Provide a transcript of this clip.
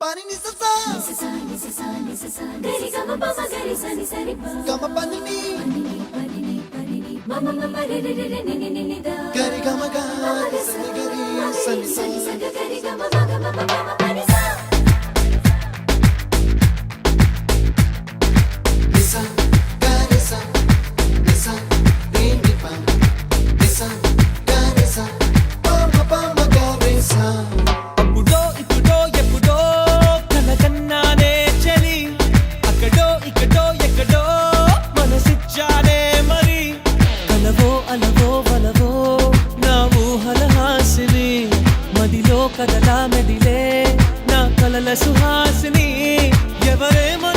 Pani ni sa sa gari ga ma pa ma gari sa ni sa ri pa ga ma pa ni ma ma ma ma re re re re ni ni da gari ga ma ga sa ni gari sa ni sa gari ga ma ma ga ma pa ma pa ni sa ni sa gari sa ni sa ni ni pa ni sa gari sa pa ma gari sa కదలా మెదిలే నా కలల సుహాసిని ఎవరేమో